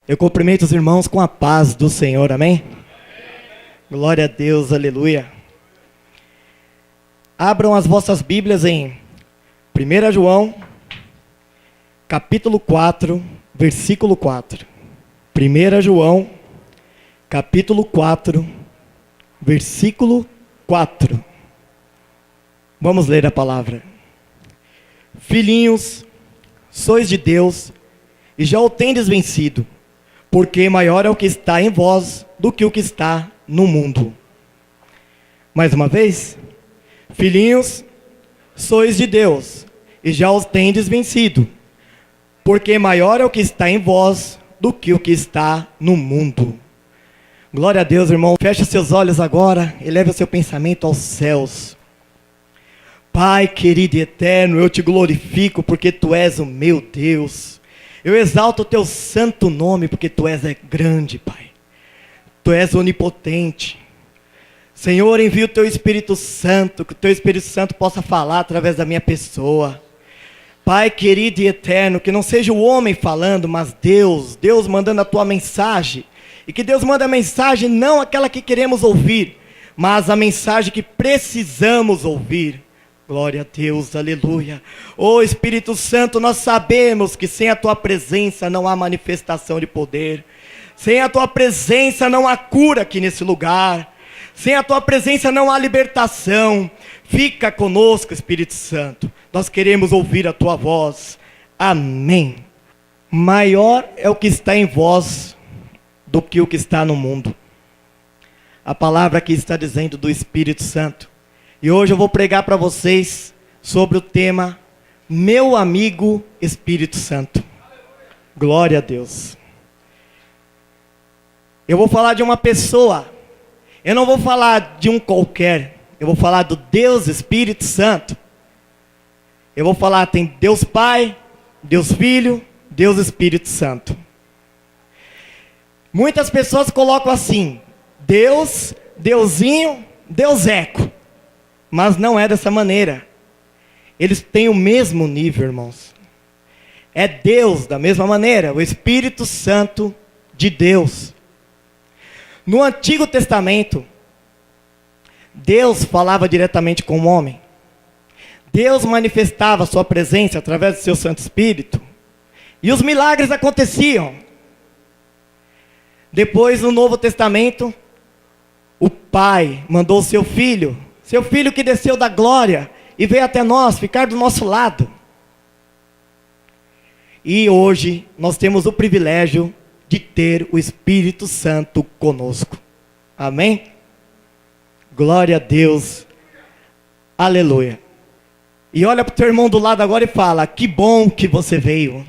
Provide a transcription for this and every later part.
Eu cumprimento os irmãos com a paz do Senhor, amém? Glória a Deus, aleluia. Abram as vossas Bíblias em 1 João, capítulo 4, versículo 4. 1 João, capítulo 4, versículo 4. Vamos ler a palavra. Filhinhos, sois de Deus e já o tendes vencido, porque maior é o que está em vós do que o que está no mundo. Mais uma vez, filhinhos, sois de Deus e já os tendes vencido, porque maior é o que está em vós do que o que está no mundo. Glória a Deus, irmão. Feche seus olhos agora e leve o seu pensamento aos céus. Pai querido e eterno, eu te glorifico porque tu és o meu Deus. Eu exalto o teu santo nome porque tu és grande, Pai. Tu és onipotente. Senhor, envia o teu Espírito Santo, que o teu Espírito Santo possa falar através da minha pessoa. Pai querido e eterno, que não seja o homem falando, mas Deus mandando a tua mensagem. E que Deus manda a mensagem não aquela que queremos ouvir, mas a mensagem que precisamos ouvir. Glória a Deus, aleluia. Oh Espírito Santo, nós sabemos que sem a tua presença não há manifestação de poder. Sem a tua presença não há cura aqui nesse lugar. Sem a tua presença não há libertação. Fica conosco, Espírito Santo. Nós queremos ouvir a tua voz. Amém. Maior é o que está em vós do que o que está no mundo. A palavra aqui está dizendo do Espírito Santo. E hoje eu vou pregar para vocês sobre o tema Meu Amigo Espírito Santo. Glória a Deus. Eu vou falar de uma pessoa. Eu não vou falar de um qualquer. Eu vou falar do Deus Espírito Santo. Eu vou falar, tem Deus Pai, Deus Filho, Deus Espírito Santo. Muitas pessoas colocam assim: Deus, Deusinho, Deus Eco. Mas não é dessa maneira. Eles têm o mesmo nível, irmãos. É Deus da mesma maneira, o Espírito Santo de Deus. No Antigo Testamento, Deus falava diretamente com o homem. Deus manifestava a sua presença através do seu Santo Espírito. E os milagres aconteciam. Depois, no Novo Testamento, o Pai mandou o seu Filho que desceu da glória e veio até nós, ficar do nosso lado. E hoje nós temos o privilégio de ter o Espírito Santo conosco. Amém? Glória a Deus. Aleluia. E olha para o teu irmão do lado agora e fala: que bom que você veio.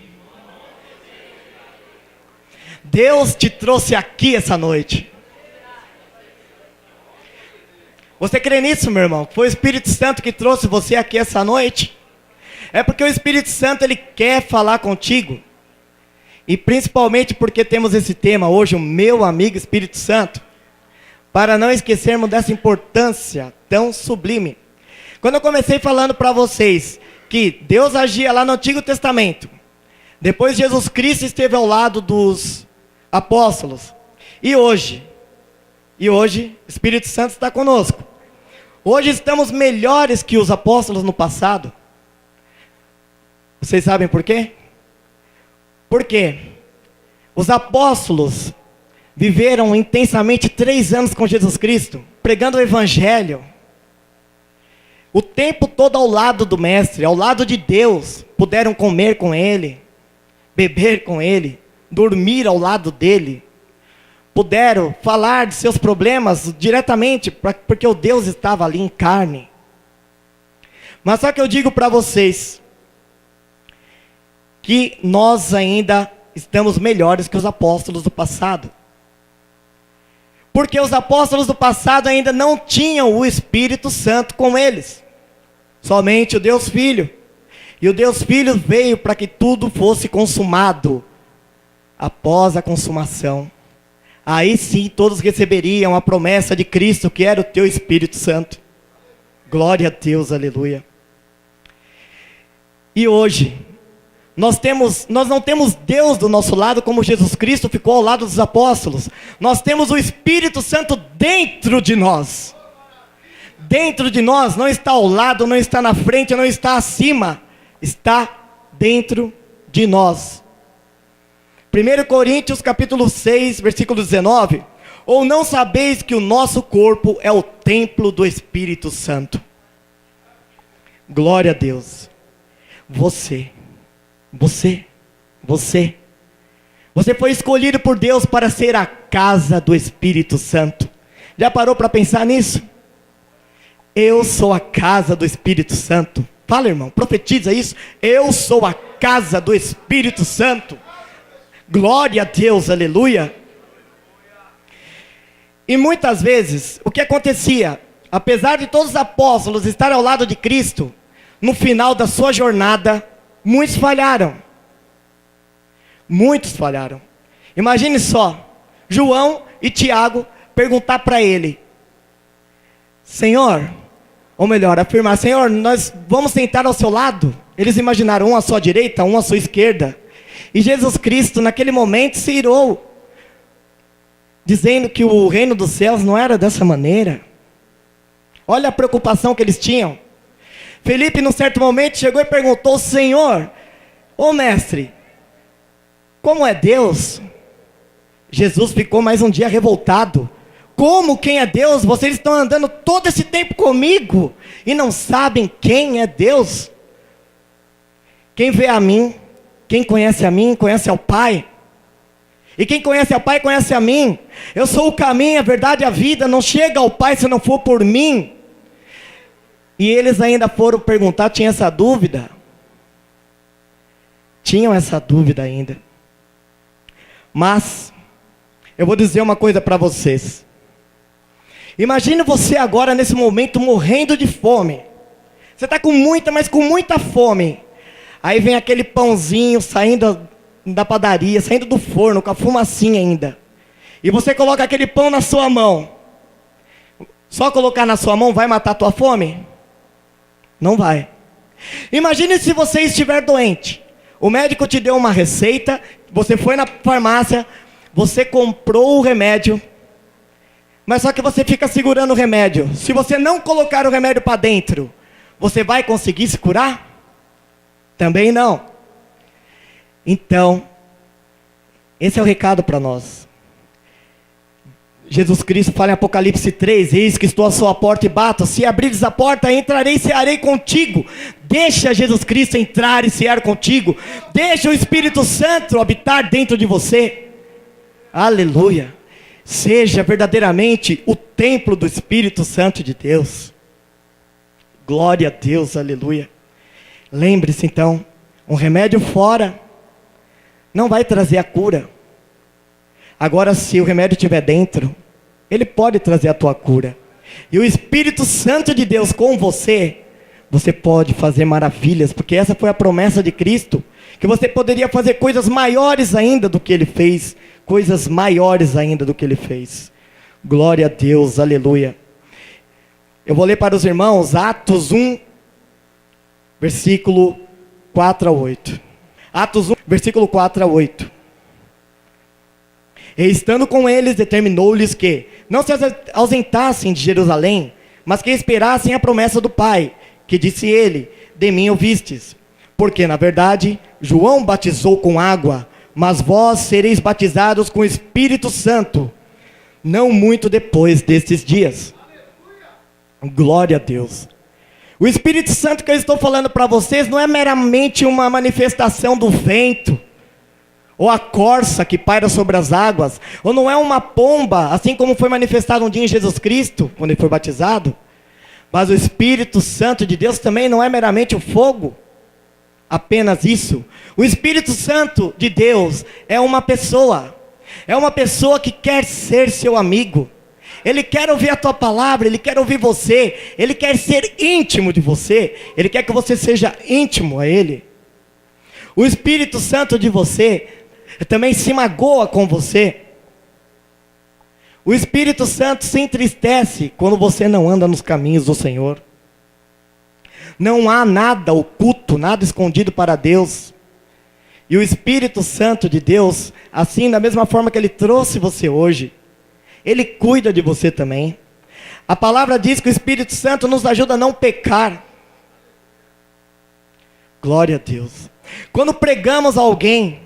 Deus te trouxe aqui essa noite. Você crê nisso, meu irmão? Foi o Espírito Santo que trouxe você aqui essa noite? É porque o Espírito Santo, ele quer falar contigo. E principalmente porque temos esse tema hoje, o meu amigo Espírito Santo. Para não esquecermos dessa importância tão sublime. Quando eu comecei falando para vocês que Deus agia lá no Antigo Testamento. Depois Jesus Cristo esteve ao lado dos apóstolos. E hoje, o Espírito Santo está conosco. Hoje estamos melhores que os apóstolos no passado. Vocês sabem por quê? Porque os apóstolos viveram intensamente 3 anos com Jesus Cristo, pregando o Evangelho. O tempo todo ao lado do Mestre, ao lado de Deus. Puderam comer com Ele, beber com Ele, dormir ao lado dEle. Puderam falar de seus problemas diretamente, porque o Deus estava ali em carne. Mas só que eu digo para vocês, que nós ainda estamos melhores que os apóstolos do passado. Porque os apóstolos do passado ainda não tinham o Espírito Santo com eles. Somente o Deus Filho. E o Deus Filho veio para que tudo fosse consumado. Após a consumação, aí sim todos receberiam a promessa de Cristo, que era o teu Espírito Santo. Glória a Deus, aleluia. E hoje, Nós não temos Deus do nosso lado como Jesus Cristo ficou ao lado dos apóstolos. Nós temos o Espírito Santo dentro de nós. Dentro de nós, não está ao lado, não está na frente, não está acima. Está dentro de nós. 1 Coríntios capítulo 6, versículo 19. Ou não sabeis que o nosso corpo é o templo do Espírito Santo? Glória a Deus. Você foi escolhido por Deus para ser a casa do Espírito Santo. Já parou para pensar nisso? Eu sou a casa do Espírito Santo. Fala, irmão, profetiza isso. Eu sou a casa do Espírito Santo. Glória a Deus, aleluia. E muitas vezes, o que acontecia? Apesar de todos os apóstolos estarem ao lado de Cristo, no final da sua jornada, muitos falharam. Muitos falharam. Imagine só, João e Tiago perguntar para ele: Senhor, ou melhor, afirmar: Senhor, nós vamos sentar ao seu lado? Eles imaginaram um à sua direita, um à sua esquerda. E Jesus Cristo naquele momento se irou, dizendo que o reino dos céus não era dessa maneira. Olha a preocupação que eles tinham. Felipe, num certo momento, chegou e perguntou: Senhor, ô mestre, como é Deus? Jesus ficou mais um dia revoltado. Como quem é Deus? Vocês estão andando todo esse tempo comigo e não sabem quem é Deus? Quem vê a mim, quem conhece a mim, conhece ao Pai. E quem conhece ao Pai, conhece a mim. Eu sou o caminho, a verdade e a vida. Não chega ao Pai se não for por mim. E eles ainda foram perguntar, tinha essa dúvida. Tinham essa dúvida ainda. Mas, eu vou dizer uma coisa para vocês. Imagine você agora, nesse momento, morrendo de fome. Você está com muita, mas com muita fome. Aí vem aquele pãozinho saindo da padaria, saindo do forno, com a fumacinha ainda. E você coloca aquele pão na sua mão. Só colocar na sua mão vai matar a tua fome? Não vai. Imagine se você estiver doente. O médico te deu uma receita, você foi na farmácia, você comprou o remédio, mas só que você fica segurando o remédio. Se você não colocar o remédio para dentro, você vai conseguir se curar? Também não. Então, esse é o recado para nós. Jesus Cristo fala em Apocalipse 3, eis que estou à sua porta e bato, se abrires a porta, entrarei e cearei contigo. Deixa Jesus Cristo entrar e cear contigo. Deixa o Espírito Santo habitar dentro de você. Aleluia. Seja verdadeiramente o templo do Espírito Santo de Deus. Glória a Deus, aleluia. Lembre-se então, um remédio fora não vai trazer a cura. Agora, se o remédio estiver dentro, ele pode trazer a tua cura. E o Espírito Santo de Deus com você, você pode fazer maravilhas, porque essa foi a promessa de Cristo, que você poderia fazer coisas maiores ainda do que Ele fez, coisas maiores ainda do que Ele fez. Glória a Deus, aleluia. Eu vou ler para os irmãos Atos 1, versículo 4 a 8. Atos 1, versículo 4 a 8. E estando com eles, determinou-lhes que não se ausentassem de Jerusalém, mas que esperassem a promessa do Pai, que disse ele: de mim ouvistes. Porque, na verdade, João batizou com água, mas vós sereis batizados com o Espírito Santo, não muito depois destes dias. Glória a Deus. O Espírito Santo que eu estou falando para vocês não é meramente uma manifestação do vento, ou a corça que paira sobre as águas, ou não é uma pomba, assim como foi manifestado um dia em Jesus Cristo, quando ele foi batizado. Mas o Espírito Santo de Deus também não é meramente o fogo, apenas isso. O Espírito Santo de Deus é uma pessoa que quer ser seu amigo. Ele quer ouvir a tua palavra, ele quer ouvir você, ele quer ser íntimo de você, ele quer que você seja íntimo a ele. O Espírito Santo de você também se magoa com você. O Espírito Santo se entristece quando você não anda nos caminhos do Senhor. Não há nada oculto, nada escondido para Deus. E o Espírito Santo de Deus, assim da mesma forma que Ele trouxe você hoje, Ele cuida de você também. A palavra diz que o Espírito Santo nos ajuda a não pecar. Glória a Deus. Quando pregamos a alguém,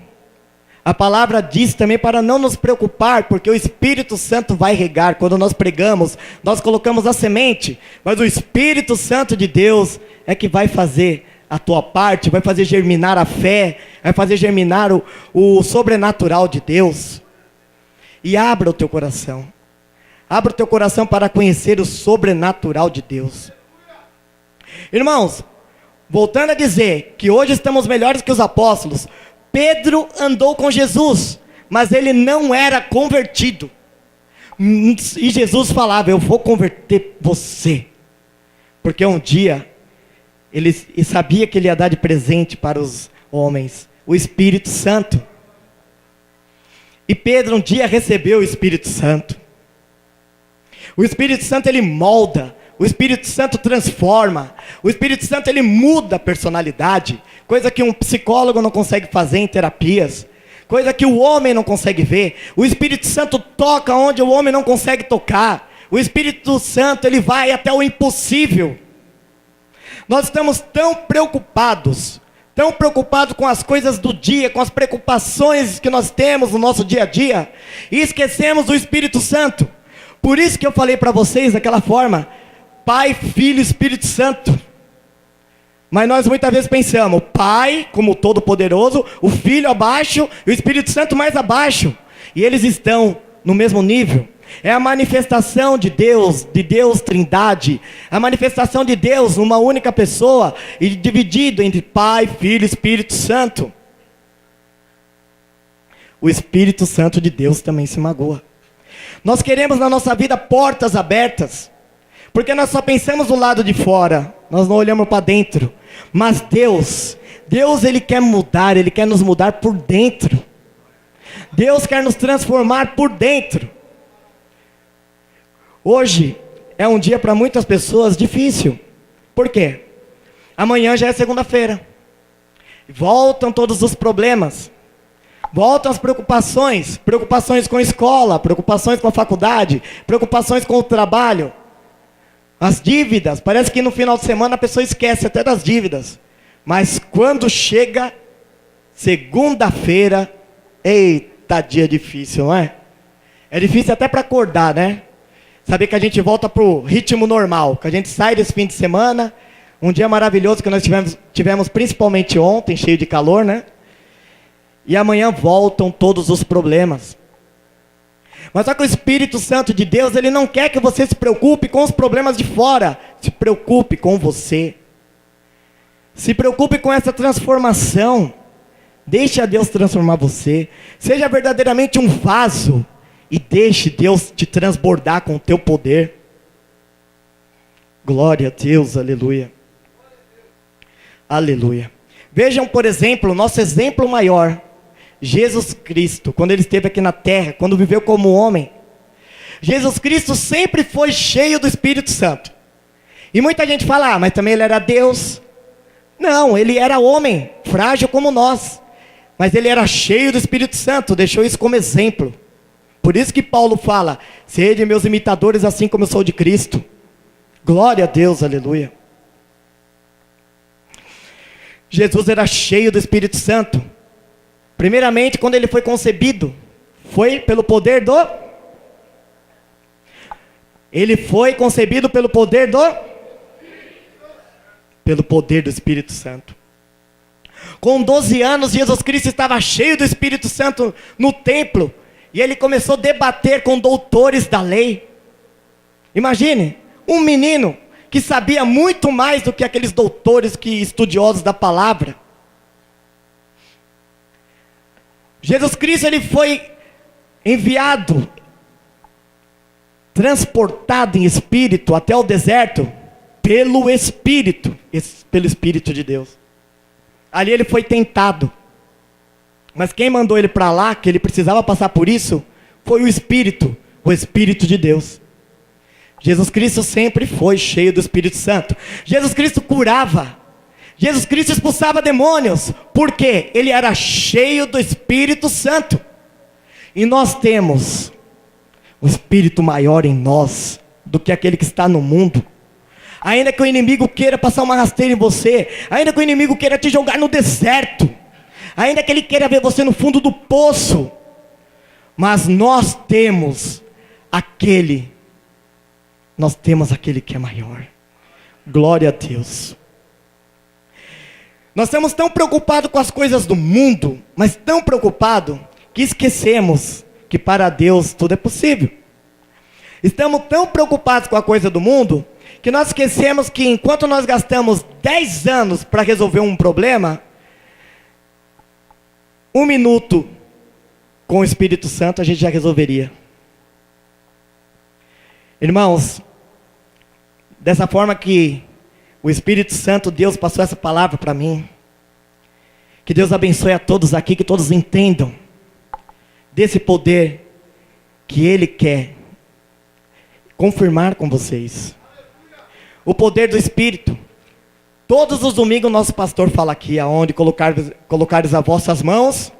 a palavra diz também para não nos preocupar, porque o Espírito Santo vai regar. Quando nós pregamos, nós colocamos a semente, mas o Espírito Santo de Deus é que vai fazer a tua parte, vai fazer germinar a fé, vai fazer germinar o sobrenatural de Deus. E abra o teu coração. Abra o teu coração para conhecer o sobrenatural de Deus. Irmãos, voltando a dizer que hoje estamos melhores que os apóstolos, Pedro andou com Jesus, mas ele não era convertido. E Jesus falava: eu vou converter você. Porque um dia, ele sabia que ele ia dar de presente para os homens o Espírito Santo. E Pedro um dia recebeu o Espírito Santo. O Espírito Santo ele molda, o Espírito Santo transforma, o Espírito Santo ele muda a personalidade, coisa que um psicólogo não consegue fazer em terapias, coisa que o homem não consegue ver. O Espírito Santo toca onde o homem não consegue tocar. O Espírito Santo ele vai até o impossível. Nós estamos tão preocupados com as coisas do dia, com as preocupações que nós temos no nosso dia a dia, e esquecemos do Espírito Santo. Por isso que eu falei para vocês daquela forma: Pai, Filho e Espírito Santo. Mas nós muitas vezes pensamos, Pai como Todo-Poderoso, o Filho abaixo e o Espírito Santo mais abaixo. E eles estão no mesmo nível. É a manifestação de Deus Trindade, a manifestação de Deus numa única pessoa, e dividido entre Pai, Filho e Espírito Santo. O Espírito Santo de Deus também se magoa. Nós queremos na nossa vida portas abertas, porque nós só pensamos do lado de fora, nós não olhamos para dentro. Mas Deus ele quer mudar, Ele quer nos mudar por dentro. Deus quer nos transformar por dentro. Hoje é um dia para muitas pessoas difícil. Por quê? Amanhã já é segunda-feira. Voltam todos os problemas. Voltam as preocupações. Preocupações com a escola, preocupações com a faculdade, preocupações com o trabalho. As dívidas. Parece que no final de semana a pessoa esquece até das dívidas. Mas quando chega segunda-feira, eita, dia difícil, não é? É difícil até para acordar, né? Saber que a gente volta para o ritmo normal, que a gente sai desse fim de semana, um dia maravilhoso que nós tivemos principalmente ontem, cheio de calor, né? E amanhã voltam todos os problemas. Mas só que o Espírito Santo de Deus, Ele não quer que você se preocupe com os problemas de fora. Se preocupe com você. Se preocupe com essa transformação. Deixe a Deus transformar você. Seja verdadeiramente um vaso. E deixe Deus te transbordar com o teu poder. Glória a Deus, aleluia. Aleluia. Vejam, por exemplo, o nosso exemplo maior. Jesus Cristo, quando Ele esteve aqui na terra, quando viveu como homem. Jesus Cristo sempre foi cheio do Espírito Santo. E muita gente fala, mas também Ele era Deus. Não, Ele era homem, frágil como nós. Mas Ele era cheio do Espírito Santo, deixou isso como exemplo. Por isso que Paulo fala, sede meus imitadores assim como eu sou de Cristo. Glória a Deus, aleluia. Jesus era cheio do Espírito Santo. Primeiramente, quando Ele foi concebido, foi pelo poder do... Ele foi concebido pelo poder do... Pelo poder do Espírito Santo. Com 12 anos, Jesus Cristo estava cheio do Espírito Santo no templo. E Ele começou a debater com doutores da lei. Imagine, um menino que sabia muito mais do que aqueles doutores estudiosos da palavra. Jesus Cristo, Ele foi enviado, transportado em espírito até o deserto, pelo Espírito de Deus. Ali Ele foi tentado. Mas quem mandou Ele para lá, que Ele precisava passar por isso, foi o Espírito de Deus. Jesus Cristo sempre foi cheio do Espírito Santo. Jesus Cristo curava. Jesus Cristo expulsava demônios, porque ele era cheio do Espírito Santo. E nós temos um Espírito maior em nós do que aquele que está no mundo. Ainda que o inimigo queira passar uma rasteira em você, ainda que o inimigo queira te jogar no deserto, ainda que ele queira ver você no fundo do poço, mas nós temos aquele que é maior. Glória a Deus. Nós estamos tão preocupados com as coisas do mundo, mas tão preocupados, que esquecemos que para Deus tudo é possível. Estamos tão preocupados com a coisa do mundo, que nós esquecemos que enquanto nós gastamos 10 anos para resolver um problema, 1 minuto com o Espírito Santo a gente já resolveria. Irmãos, dessa forma que o Espírito Santo, Deus passou essa palavra para mim, que Deus abençoe a todos aqui, que todos entendam desse poder que Ele quer confirmar com vocês. O poder do Espírito. Todos os domingos o nosso pastor fala aqui, aonde colocares as vossas mãos,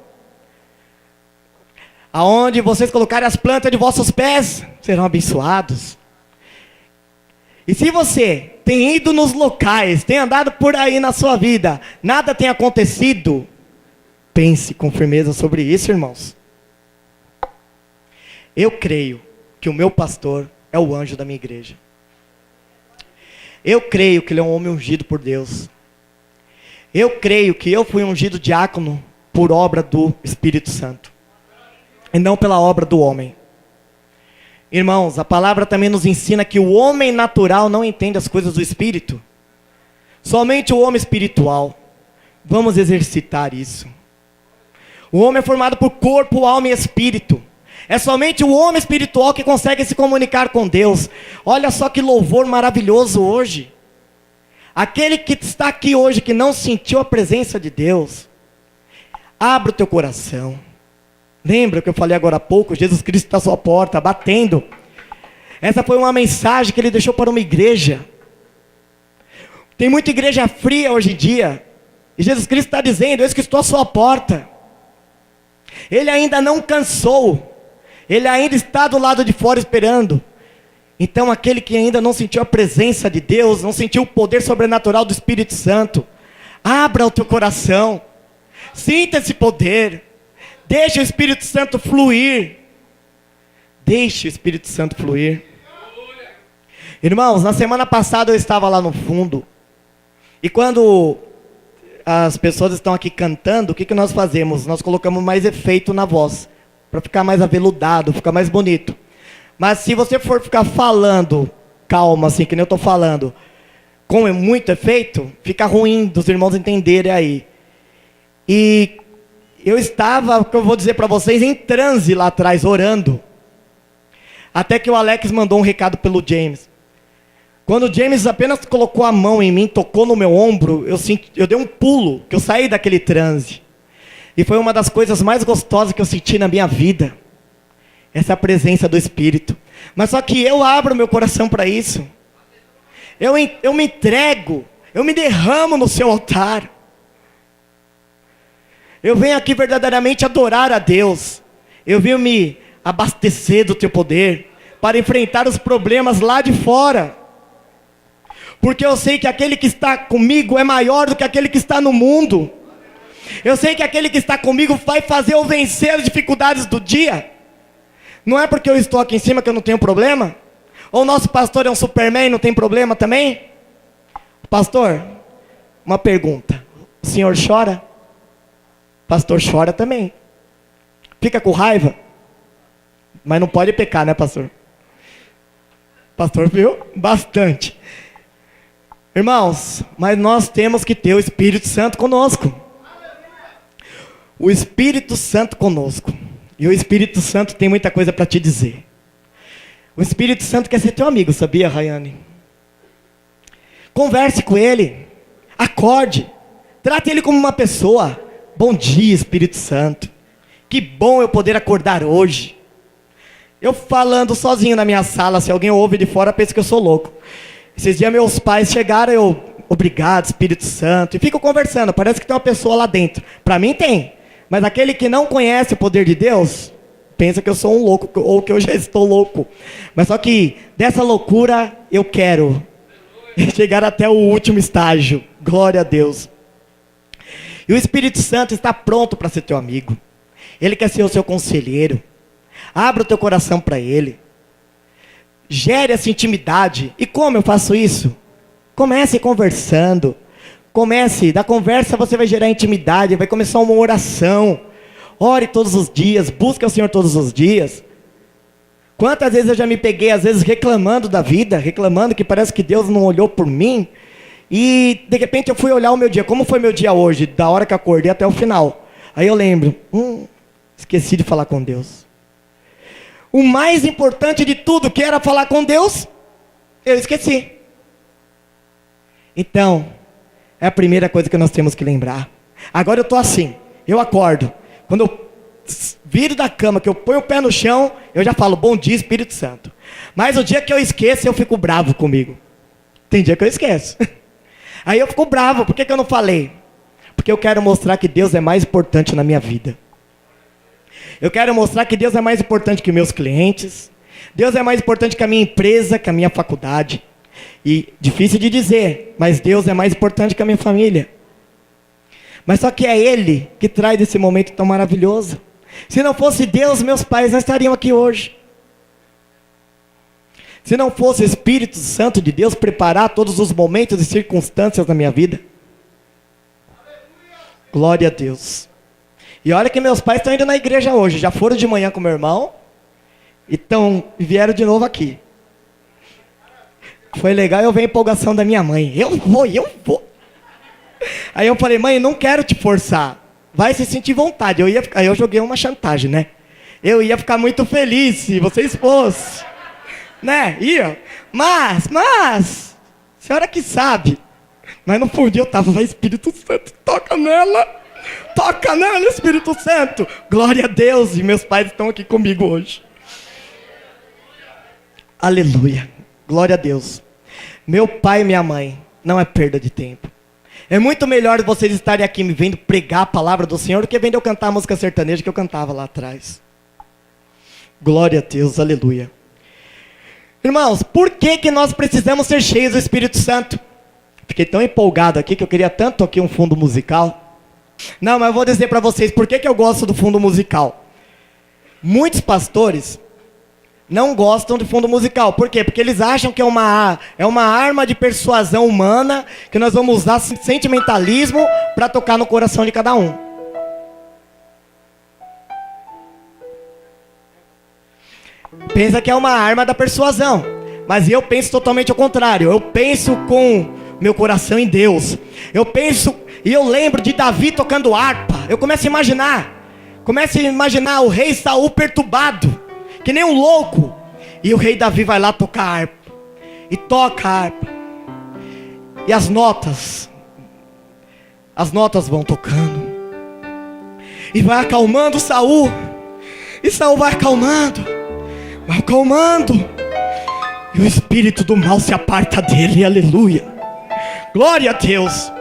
aonde vocês colocarem as plantas de vossos pés, serão abençoados. E se você tem ido nos locais, tem andado por aí na sua vida, nada tem acontecido, pense com firmeza sobre isso, irmãos. Eu creio que o meu pastor é o anjo da minha igreja. Eu creio que ele é um homem ungido por Deus. Eu creio que eu fui ungido diácono por obra do Espírito Santo, e não pela obra do homem. Irmãos, a palavra também nos ensina que o homem natural não entende as coisas do Espírito. Somente o homem espiritual. Vamos exercitar isso. O homem é formado por corpo, alma e espírito. É somente o homem espiritual que consegue se comunicar com Deus. Olha só que louvor maravilhoso hoje. Aquele que está aqui hoje, que não sentiu a presença de Deus, abra o teu coração. Lembra que eu falei agora há pouco? Jesus Cristo está à sua porta, batendo. Essa foi uma mensagem que ele deixou para uma igreja. Tem muita igreja fria hoje em dia. E Jesus Cristo está dizendo: eis que estou à sua porta. Ele ainda não cansou. Ele ainda está do lado de fora esperando. Então aquele que ainda não sentiu a presença de Deus, não sentiu o poder sobrenatural do Espírito Santo, abra o teu coração. Sinta esse poder. Deixe o Espírito Santo fluir. Deixe o Espírito Santo fluir. Irmãos, na semana passada eu estava lá no fundo. E quando as pessoas estão aqui cantando, o que nós fazemos? Nós colocamos mais efeito na voz, para ficar mais aveludado, ficar mais bonito. Mas se você for ficar falando calma, assim, que nem eu estou falando, com muito efeito, fica ruim dos irmãos entenderem aí. E eu estava, o que eu vou dizer para vocês, em transe lá atrás, orando. Até que o Alex mandou um recado pelo James. Quando o James apenas colocou a mão em mim, tocou no meu ombro, eu dei um pulo, que eu saí daquele transe. E foi uma das coisas mais gostosas que eu senti na minha vida. Essa presença do Espírito. Mas só que eu abro meu coração para isso. Eu me entrego, eu me derramo no seu altar. Eu venho aqui verdadeiramente adorar a Deus. Eu venho me abastecer do teu poder para enfrentar os problemas lá de fora. Porque eu sei que aquele que está comigo é maior do que aquele que está no mundo. Eu sei que aquele que está comigo vai fazer eu vencer as dificuldades do dia. Não é porque eu estou aqui em cima que eu não tenho problema? Ou o nosso pastor é um Superman e não tem problema também? Pastor, uma pergunta. O senhor chora? Pastor chora também. Fica com raiva? Mas não pode pecar, né, pastor? Pastor viu? Bastante. Irmãos, mas nós temos que ter o Espírito Santo conosco. O Espírito Santo conosco. E o Espírito Santo tem muita coisa para te dizer. O Espírito Santo quer ser teu amigo, sabia, Rayane? Converse com ele. Acorde. Trate ele como uma pessoa. Bom dia, Espírito Santo. Que bom eu poder acordar hoje. Eu falando sozinho na minha sala, se alguém ouve de fora, pensa que eu sou louco. Esses dias meus pais chegaram, eu obrigado, Espírito Santo, e fico conversando, parece que tem uma pessoa lá dentro. Para mim tem, mas aquele que não conhece o poder de Deus, pensa que eu sou um louco, ou que eu já estou louco. Mas só que dessa loucura eu quero chegar até o último estágio. Glória a Deus. E o Espírito Santo está pronto para ser teu amigo. Ele quer ser o seu conselheiro. Abra o teu coração para Ele. Gere essa intimidade. E como eu faço isso? Comece conversando. Da conversa você vai gerar intimidade. Vai começar uma oração. Ore todos os dias. Busque ao Senhor todos os dias. Quantas vezes eu já me peguei, às vezes, reclamando da vida. Reclamando que parece que Deus não olhou por mim. E de repente eu fui olhar o meu dia. Como foi meu dia hoje? Da hora que eu acordei até o final. Aí eu lembro. Esqueci de falar com Deus. O mais importante de tudo, que era falar com Deus, eu esqueci. Então, é a primeira coisa que nós temos que lembrar. Agora eu estou assim, eu acordo. Quando eu viro da cama, que eu ponho o pé no chão, eu já falo, bom dia, Espírito Santo. Mas o dia que eu esqueço, eu fico bravo comigo. Tem dia que eu esqueço. Aí eu fico bravo, por que eu não falei? Porque eu quero mostrar que Deus é mais importante na minha vida. Eu quero mostrar que Deus é mais importante que meus clientes. Deus é mais importante que a minha empresa, que a minha faculdade. E difícil de dizer, mas Deus é mais importante que a minha família. Mas só que é Ele que traz esse momento tão maravilhoso. Se não fosse Deus, meus pais não estariam aqui hoje. Se não fosse o Espírito Santo de Deus preparar todos os momentos e circunstâncias da minha vida. Glória a Deus. E olha que meus pais estão indo na igreja hoje. Já foram de manhã com meu irmão. E vieram de novo aqui. Foi legal eu ver a empolgação da minha mãe. Eu vou. Aí eu falei, mãe, não quero te forçar. Vai se sentir vontade. Aí eu joguei uma chantagem, né? Eu ia ficar muito feliz se vocês fossem. Né? Ia. Mas, a senhora que sabe. Mas no fundo eu tava, vai, Espírito Santo, toca nela, Espírito Santo. Glória a Deus, e meus pais estão aqui comigo hoje. Aleluia, glória a Deus. Meu pai e minha mãe, não é perda de tempo. É muito melhor vocês estarem aqui me vendo pregar a palavra do Senhor do que vendo eu cantar a música sertaneja que eu cantava lá atrás. Glória a Deus, aleluia. Irmãos, por que nós precisamos ser cheios do Espírito Santo? Fiquei tão empolgado aqui que eu queria tanto aqui um fundo musical. Não, mas eu vou dizer para vocês por que eu gosto do fundo musical. Muitos pastores não gostam de fundo musical. Por quê? Porque eles acham que é uma arma de persuasão humana, que nós vamos usar sentimentalismo para tocar no coração de cada um. Pensa que é uma arma da persuasão. Mas eu penso totalmente ao contrário. Eu penso com meu coração em Deus. Eu penso e eu lembro de Davi tocando harpa. Eu começo a imaginar o rei Saul perturbado, que nem um louco. E o rei Davi vai lá tocar harpa. E toca a harpa. E as notas vão tocando. E vai acalmando Saul. E Saul vai acalmando. E o espírito do mal se aparta dele. Aleluia. Glória a Deus.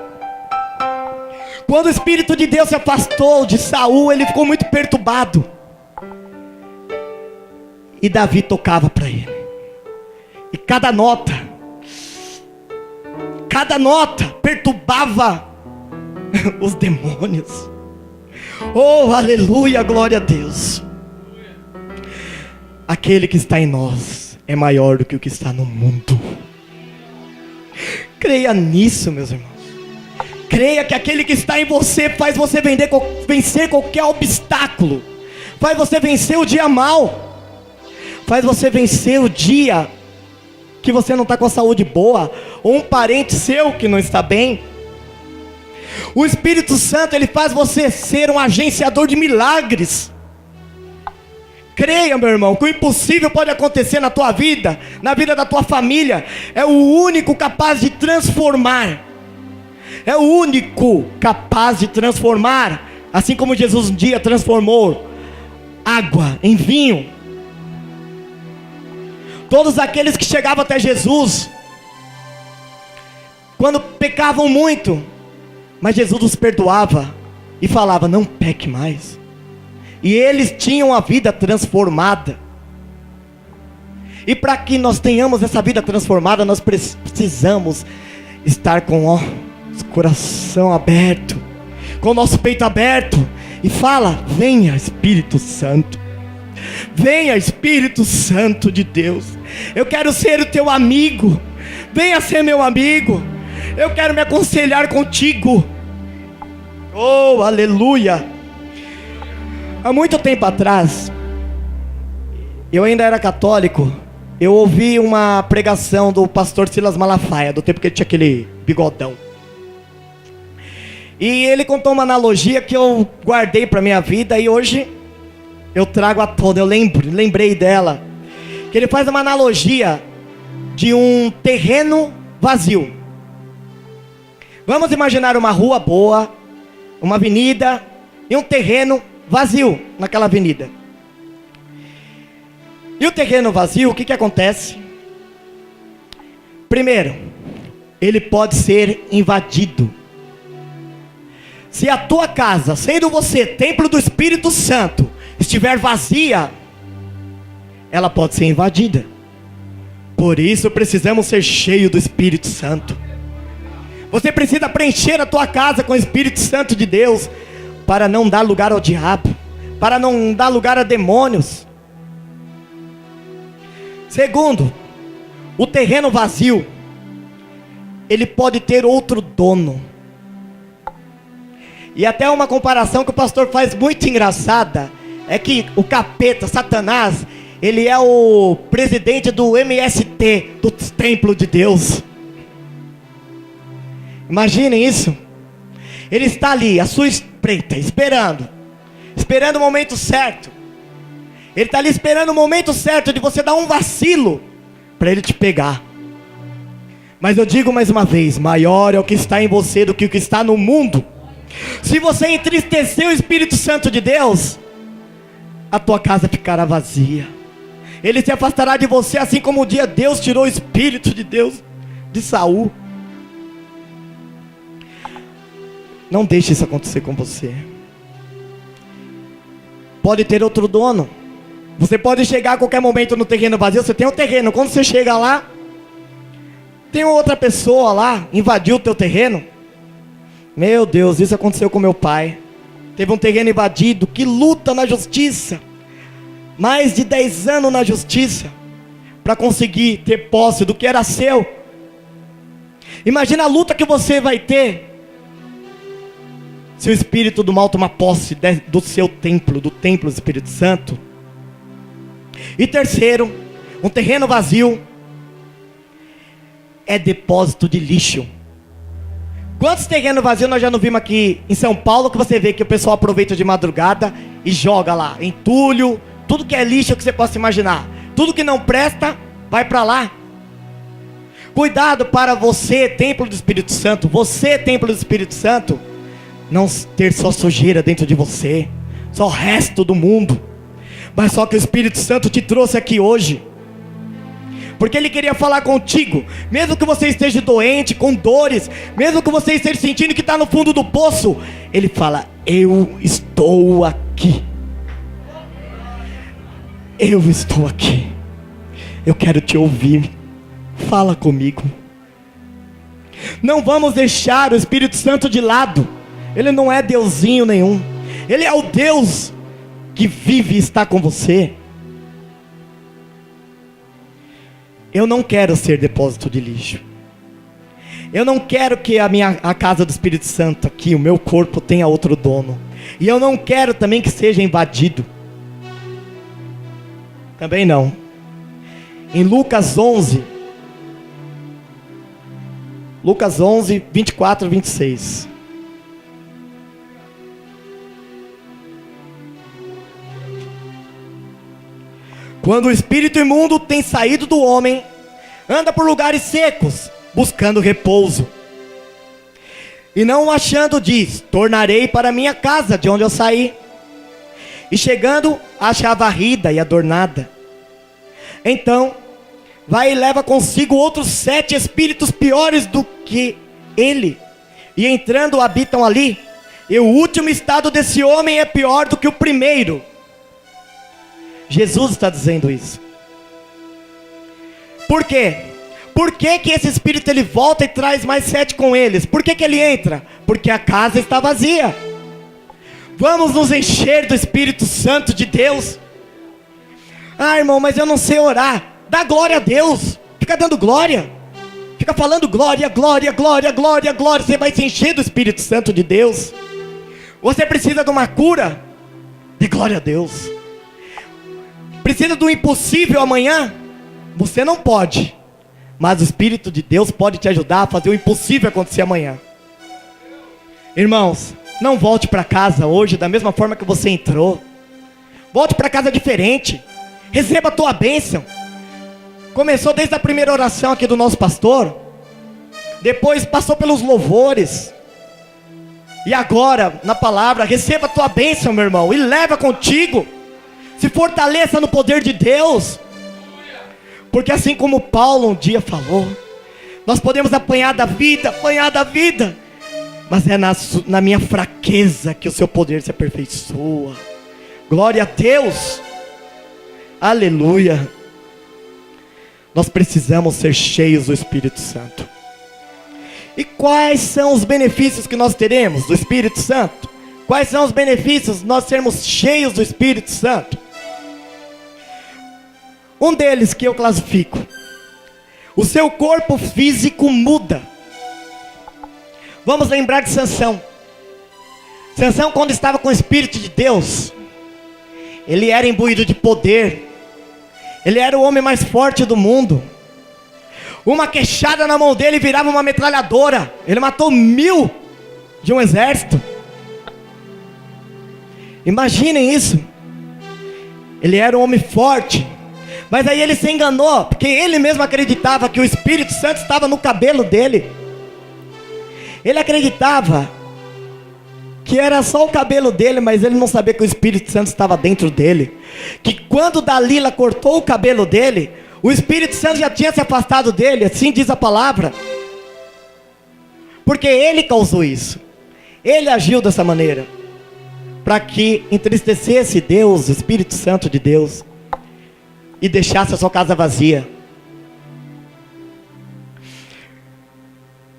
Quando o Espírito de Deus se afastou de Saul, ele ficou muito perturbado. E Davi tocava para ele. E cada nota perturbava os demônios. Oh, aleluia, glória a Deus. Aquele que está em nós é maior do que o que está no mundo. Creia nisso, meus irmãos. Creia que aquele que está em você faz você vencer qualquer obstáculo. Faz você vencer o dia mal. Faz você vencer o dia que você não está com a saúde boa, ou um parente seu que não está bem. O Espírito Santo, ele faz você ser um agenciador de milagres. Creia, meu irmão, que o impossível pode acontecer na tua vida, na vida da tua família. É o único capaz de transformar. É o único capaz de transformar. Assim como Jesus um dia transformou água em vinho. Todos aqueles que chegavam até Jesus quando pecavam muito, mas Jesus os perdoava e falava: não peque mais. E eles tinham a vida transformada. E para que nós tenhamos essa vida transformada, nós precisamos estar com o coração aberto, com o nosso peito aberto, e fala: venha Espírito Santo, venha Espírito Santo de Deus, eu quero ser o teu amigo, venha ser meu amigo, eu quero me aconselhar contigo. Oh, aleluia. Há muito tempo atrás, eu ainda era católico, eu ouvi uma pregação do pastor Silas Malafaia, do tempo que ele tinha aquele bigodão. E ele contou uma analogia que eu guardei para minha vida e hoje eu trago à tona, eu lembrei dela. Que ele faz uma analogia de um terreno vazio. Vamos imaginar uma rua boa, uma avenida e um terreno vazio naquela avenida. E o terreno vazio, o que acontece? Primeiro, ele pode ser invadido. Se a tua casa, sendo você templo do Espírito Santo, estiver vazia, ela pode ser invadida. Por isso precisamos ser cheios do Espírito Santo. Você precisa preencher a tua casa com o Espírito Santo de Deus, para não dar lugar ao diabo, para não dar lugar a demônios. Segundo, o terreno vazio, ele pode ter outro dono. E até uma comparação que o pastor faz muito engraçada, é que o capeta, Satanás, ele é o presidente do MST, do templo de Deus. Imaginem isso. Ele está ali, à sua espreita, esperando o momento certo. Ele está ali esperando o momento certo de você dar um vacilo, para ele te pegar. Mas eu digo mais uma vez, maior é o que está em você do que o que está no mundo. Se você entristecer o Espírito Santo de Deus, a tua casa ficará vazia. Ele se afastará de você, assim como um dia Deus tirou o Espírito de Deus de Saul. Não deixe isso acontecer com você. Pode ter outro dono. Você pode chegar a qualquer momento no terreno vazio. Você tem um terreno, quando você chega lá, tem outra pessoa lá, invadiu o teu terreno. Meu Deus, isso aconteceu com meu pai. Teve um terreno invadido, que luta na justiça. Mais de 10 anos na justiça, para conseguir ter posse do que era seu. Imagina a luta que você vai ter, se o espírito do mal tomar posse do seu templo, do templo do Espírito Santo. E terceiro, um terreno vazio é depósito de lixo. Quantos terrenos vazios nós já não vimos aqui em São Paulo, que você vê que o pessoal aproveita de madrugada e joga lá, entulho, tudo que é lixo que você possa imaginar, tudo que não presta, vai para lá. Cuidado para você, templo do Espírito Santo, você, templo do Espírito Santo, não ter só sujeira dentro de você, só o resto do mundo, mas só que o Espírito Santo te trouxe aqui hoje, porque Ele queria falar contigo, mesmo que você esteja doente, com dores, mesmo que você esteja sentindo que está no fundo do poço, Ele fala: eu estou aqui, eu estou aqui, eu quero te ouvir, fala comigo. Não vamos deixar o Espírito Santo de lado. Ele não é deusinho nenhum, Ele é o Deus que vive e está com você. Eu não quero ser depósito de lixo. Eu não quero que a casa do Espírito Santo aqui, o meu corpo, tenha outro dono. E eu não quero também que seja invadido. Também não. Em Lucas 11, 24 e 26. Quando o espírito imundo tem saído do homem, anda por lugares secos, buscando repouso. E não o achando, diz: tornarei para minha casa, de onde eu saí. E chegando, acha a varrida e adornada. Então, vai e leva consigo outros 7 espíritos piores do que ele, e entrando habitam ali, e o último estado desse homem é pior do que o primeiro. Jesus está dizendo isso. Por quê? Por que que esse espírito ele volta e traz mais 7 com eles? Por que que ele entra? Porque a casa está vazia. Vamos nos encher do Espírito Santo de Deus. Ah, irmão, mas eu não sei orar. Dá glória a Deus. Fica dando glória. Fica falando glória, glória, glória, glória, glória. Você vai se encher do Espírito Santo de Deus. Você precisa de uma cura? De glória a Deus. Precisa do impossível amanhã? Você não pode. Mas o Espírito de Deus pode te ajudar a fazer o impossível acontecer amanhã. Irmãos, não volte para casa hoje da mesma forma que você entrou. Volte para casa diferente. Receba a tua bênção. Começou desde a primeira oração aqui do nosso pastor. Depois passou pelos louvores. E agora, na palavra, receba a tua bênção, meu irmão. E leva contigo. Se fortaleça no poder de Deus. Porque assim como Paulo um dia falou, nós podemos apanhar da vida, mas é na minha fraqueza que o seu poder se aperfeiçoa. Glória a Deus. Aleluia. Nós precisamos ser cheios do Espírito Santo. E quais são os benefícios que nós teremos do Espírito Santo? Quais são os benefícios de nós sermos cheios do Espírito Santo? Um deles que eu classifico: o seu corpo físico muda. Vamos lembrar de Sansão. Sansão, quando estava com o Espírito de Deus, ele era imbuído de poder. Ele era o homem mais forte do mundo. Uma queixada na mão dele virava uma metralhadora. Ele matou 1000 de um exército. Imaginem isso. Ele era um homem forte. Mas aí ele se enganou, porque ele mesmo acreditava que o Espírito Santo estava no cabelo dele. Ele acreditava que era só o cabelo dele, mas ele não sabia que o Espírito Santo estava dentro dele. Que quando Dalila cortou o cabelo dele, o Espírito Santo já tinha se afastado dele, assim diz a palavra. Porque ele causou isso. Ele agiu dessa maneira, para que entristecesse Deus, o Espírito Santo de Deus, e deixasse a sua casa vazia.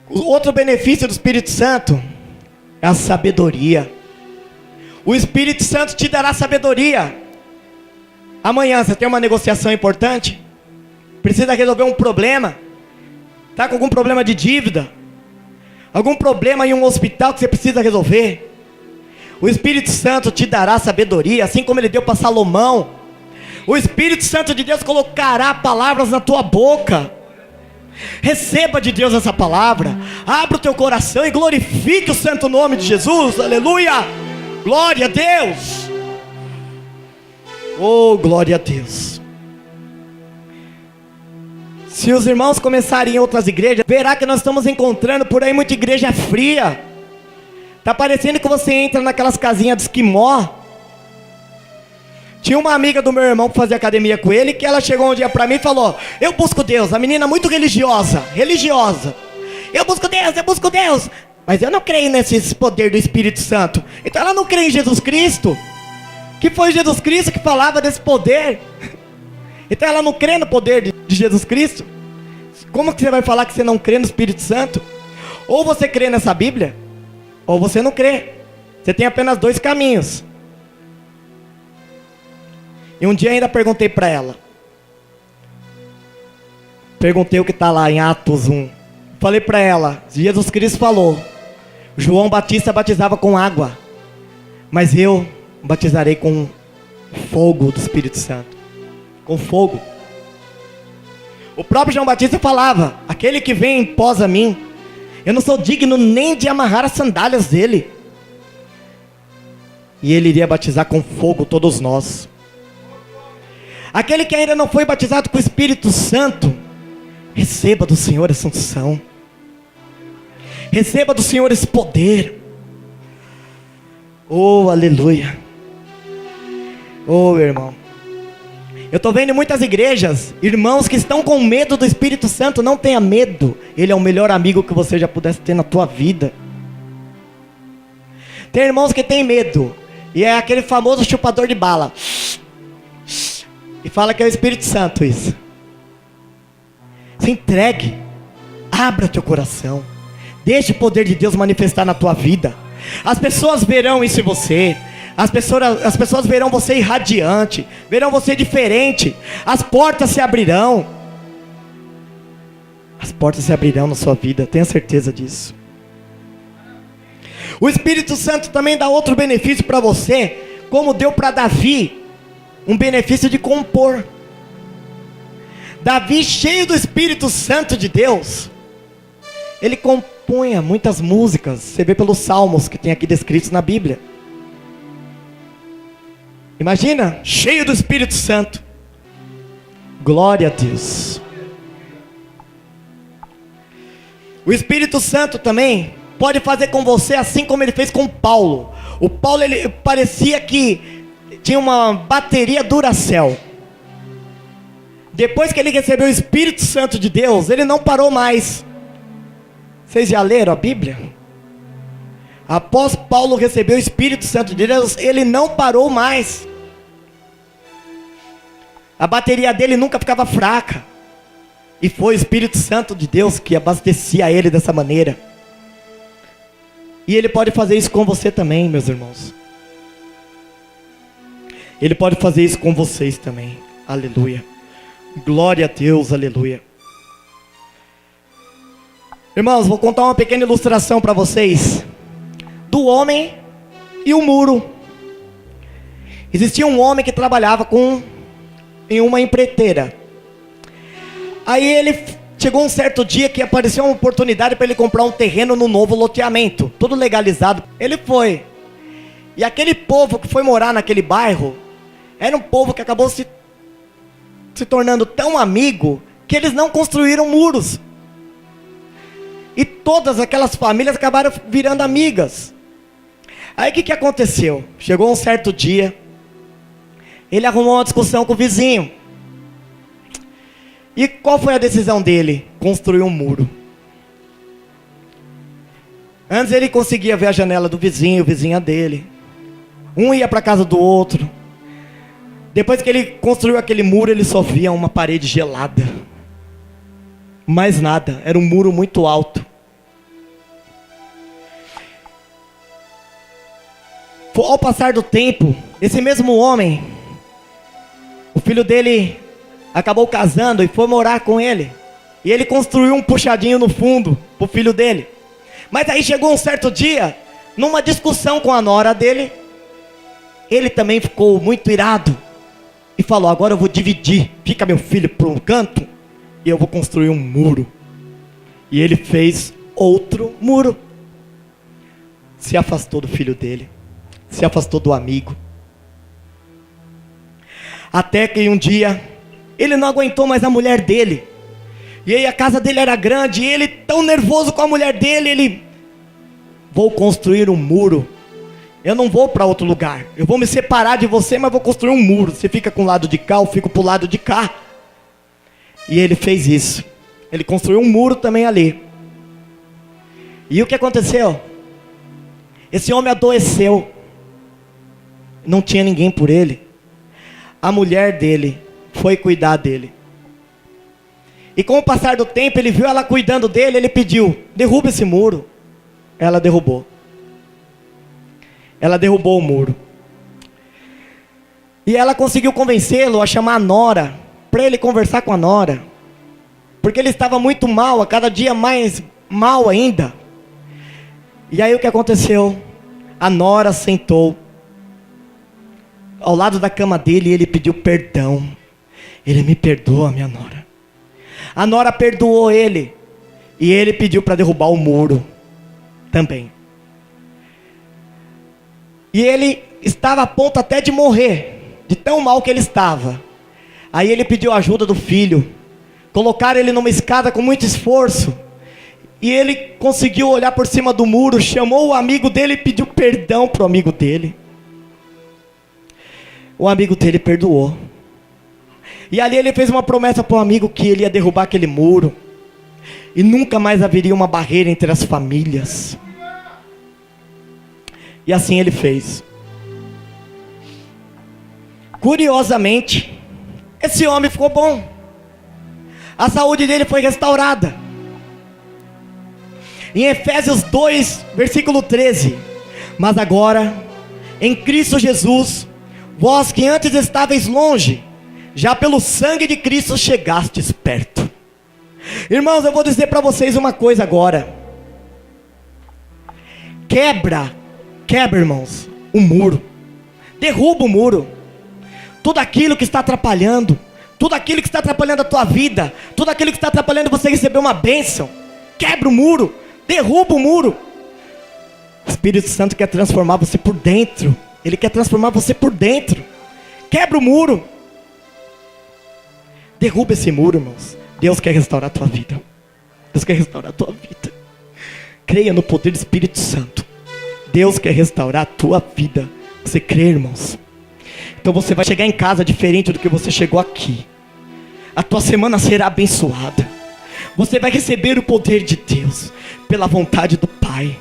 O outro benefício do Espírito Santo é a sabedoria. O Espírito Santo te dará sabedoria. Amanhã você tem uma negociação importante, precisa resolver um problema, está com algum problema de dívida, algum problema em um hospital que você precisa resolver. O Espírito Santo te dará sabedoria, assim como ele deu para Salomão. O Espírito Santo de Deus colocará palavras na tua boca. Receba de Deus essa palavra. Abra o teu coração e glorifique o santo nome de Jesus. Aleluia. Glória a Deus. Oh, glória a Deus. Se os irmãos começarem em outras igrejas, verá que nós estamos encontrando por aí muita igreja fria. Está parecendo que você entra naquelas casinhas de esquimó. Tinha uma amiga do meu irmão que fazia academia com ele, que ela chegou um dia pra mim e falou: eu busco Deus. A menina muito religiosa. Eu busco Deus, mas eu não creio nesse poder do Espírito Santo. Então ela não crê em Jesus Cristo, que foi Jesus Cristo que falava desse poder. Então ela não crê no poder de Jesus Cristo. Como que você vai falar que você não crê no Espírito Santo? Ou você crê nessa Bíblia, ou você não crê. Você tem apenas 2 caminhos. E um dia ainda perguntei para ela. Perguntei o que está lá em Atos 1. Falei para ela, Jesus Cristo falou: João Batista batizava com água, mas eu batizarei com fogo do Espírito Santo. Com fogo. O próprio João Batista falava: aquele que vem após a mim, eu não sou digno nem de amarrar as sandálias dele. E ele iria batizar com fogo todos nós. Aquele que ainda não foi batizado com o Espírito Santo, receba do Senhor essa unção. Receba do Senhor esse poder. Oh, aleluia. Oh, meu irmão, Eu estou vendo em muitas igrejas, irmãos que estão com medo do Espírito Santo. Não tenha medo, ele é o melhor amigo que você já pudesse ter na tua vida. Tem irmãos que têm medo, e é aquele famoso chupador de bala, e fala que é o Espírito Santo isso. Se entregue, abra teu coração, deixe o poder de Deus manifestar na tua vida. As pessoas verão isso em você. As pessoas verão você irradiante, verão você diferente. As portas se abrirão. As portas se abrirão na sua vida, tenha certeza disso. O Espírito Santo também dá outro benefício para você, como deu para Davi, um benefício de compor. Davi, cheio do Espírito Santo de Deus, ele compunha muitas músicas. Você vê pelos salmos que tem aqui descritos na Bíblia. Imagina, cheio do Espírito Santo. Glória a Deus. O Espírito Santo também pode fazer com você assim como ele fez com Paulo. O Paulo, ele parecia que tinha uma bateria Duracell. Depois que ele recebeu o Espírito Santo de Deus, ele não parou mais. Vocês já leram a Bíblia? Após Paulo receber o Espírito Santo de Deus, ele não parou mais. A bateria dele nunca ficava fraca. E foi o Espírito Santo de Deus que abastecia ele dessa maneira. E ele pode fazer isso com você também, meus irmãos. Ele pode fazer isso com vocês também. Aleluia. Glória a Deus, aleluia. Irmãos, vou contar uma pequena ilustração para vocês do homem e o muro. Existia um homem que trabalhava em uma empreiteira. Aí ele chegou um certo dia que apareceu uma oportunidade para ele comprar um terreno no novo loteamento, tudo legalizado. Ele foi. E aquele povo que foi morar naquele bairro era um povo que acabou se tornando tão amigo que eles não construíram muros. E todas aquelas famílias acabaram virando amigas. Aí o que aconteceu? Chegou um certo dia, ele arrumou uma discussão com o vizinho. E qual foi a decisão dele? Construir um muro. Antes ele conseguia ver a janela do vizinho, vizinha dele. Um ia para a casa do outro. Depois que ele construiu aquele muro, ele só via uma parede gelada. Mais nada, era um muro muito alto. Ao passar do tempo, esse mesmo homem, o filho dele acabou casando e foi morar com ele. E ele construiu um puxadinho no fundo para o filho dele. Mas aí chegou um certo dia, numa discussão com a nora dele, ele também ficou muito irado. E falou, agora eu vou dividir, fica meu filho por um canto, e eu vou construir um muro. E ele fez outro muro. Se afastou do filho dele, se afastou do amigo. Até que um dia, ele não aguentou mais a mulher dele. E aí a casa dele era grande, e ele tão nervoso com a mulher dele, ele... Vou construir um muro. Eu não vou para outro lugar. Eu vou me separar de você, mas vou construir um muro. Você fica com o lado de cá, eu fico pro lado de cá. E ele fez isso. Ele construiu um muro também ali. E o que aconteceu? Esse homem adoeceu. Não tinha ninguém por ele. A mulher dele foi cuidar dele. E com o passar do tempo, ele viu ela cuidando dele, ele pediu, derruba esse muro. Ela derrubou. Ela derrubou o muro. E ela conseguiu convencê-lo a chamar a nora, para ele conversar com a nora. Porque ele estava muito mal, a cada dia mais mal ainda. E aí o que aconteceu? A nora sentou ao lado da cama dele e ele pediu perdão. Ele me perdoa, minha nora. A nora perdoou ele. E ele pediu para derrubar o muro também. E ele estava a ponto até de morrer, de tão mal que ele estava. Aí ele pediu a ajuda do filho. Colocaram ele numa escada com muito esforço. E ele conseguiu olhar por cima do muro, chamou o amigo dele e pediu perdão para o amigo dele. O amigo dele perdoou. E ali ele fez uma promessa para um amigo que ele ia derrubar aquele muro. E nunca mais haveria uma barreira entre as famílias. E assim ele fez. Curiosamente, esse homem ficou bom. A saúde dele foi restaurada. Em Efésios 2, versículo 13. Mas agora, em Cristo Jesus, vós que antes estáveis longe, já pelo sangue de Cristo chegastes perto. Irmãos, eu vou dizer para vocês uma coisa agora. Quebra, irmãos, o muro. Derruba o muro. Tudo aquilo que está atrapalhando, tudo aquilo que está atrapalhando a tua vida, tudo aquilo que está atrapalhando você receber uma bênção, quebra o muro, derruba o muro. O Espírito Santo quer transformar você por dentro. Ele quer transformar você por dentro. Quebra o muro. Derruba esse muro, irmãos. Deus quer restaurar a tua vida. Deus quer restaurar a tua vida. Creia no poder do Espírito Santo. Deus quer restaurar a tua vida. Você crê, irmãos? Então você vai chegar em casa diferente do que você chegou aqui. A tua semana será abençoada. Você vai receber o poder de Deus pela vontade do Pai.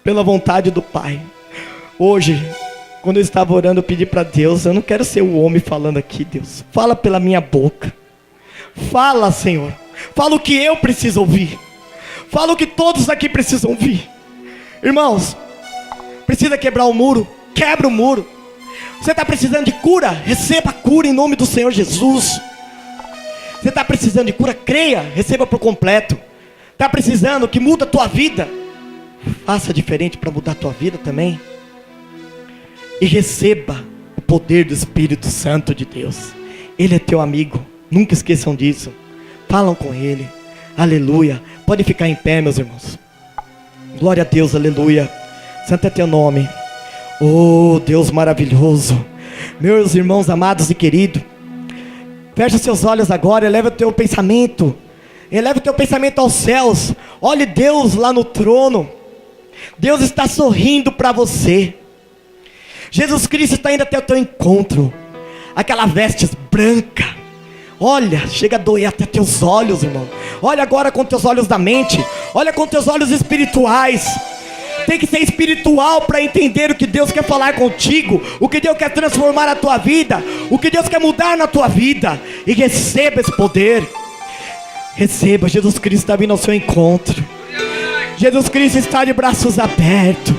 Pela vontade do Pai. Hoje, quando eu estava orando, eu pedi para Deus, eu não quero ser o homem falando aqui, Deus. Fala pela minha boca. Fala, Senhor. Fala o que eu preciso ouvir. Fala o que todos aqui precisam ouvir. Irmãos, precisa quebrar o muro? Quebra o muro. Você está precisando de cura? Receba a cura em nome do Senhor Jesus. Você está precisando de cura? Creia, receba por completo. Está precisando que muda a tua vida? Faça diferente para mudar a tua vida também. E receba o poder do Espírito Santo de Deus. Ele é teu amigo, nunca esqueçam disso. Falam com Ele, aleluia. Pode ficar em pé, meus irmãos. Glória a Deus, aleluia. Santo é teu nome. Oh, Deus maravilhoso. Meus irmãos amados e queridos, feche seus olhos agora, eleva o teu pensamento. Eleva o teu pensamento aos céus. Olhe Deus lá no trono. Deus está sorrindo para você. Jesus Cristo está indo até o teu encontro. Aquela vestes branca, olha, chega a doer até teus olhos, irmão. Olha agora com teus olhos da mente. Olha com teus olhos espirituais. Tem que ser espiritual para entender o que Deus quer falar contigo, o que Deus quer transformar a tua vida, o que Deus quer mudar na tua vida. E receba esse poder. Receba, Jesus Cristo está vindo ao seu encontro. Jesus Cristo está de braços abertos.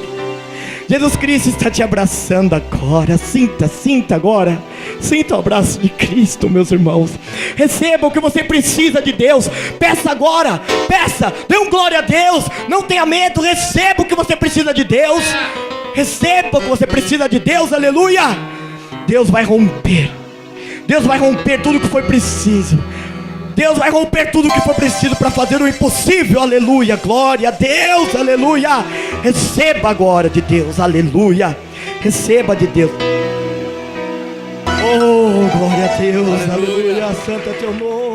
Jesus Cristo está te abraçando agora. Sinta agora. Sinta o abraço de Cristo, meus irmãos. Receba o que você precisa de Deus. Peça agora, peça, dê um glória a Deus. Não tenha medo, receba o que você precisa de Deus. Receba o que você precisa de Deus, aleluia. Deus vai romper. Deus vai romper tudo que foi preciso. Deus vai romper tudo que for preciso para fazer o impossível, aleluia, glória a Deus, aleluia. Receba agora de Deus, aleluia. Receba de Deus. Oh, glória a Deus, aleluia, santo é teu nome.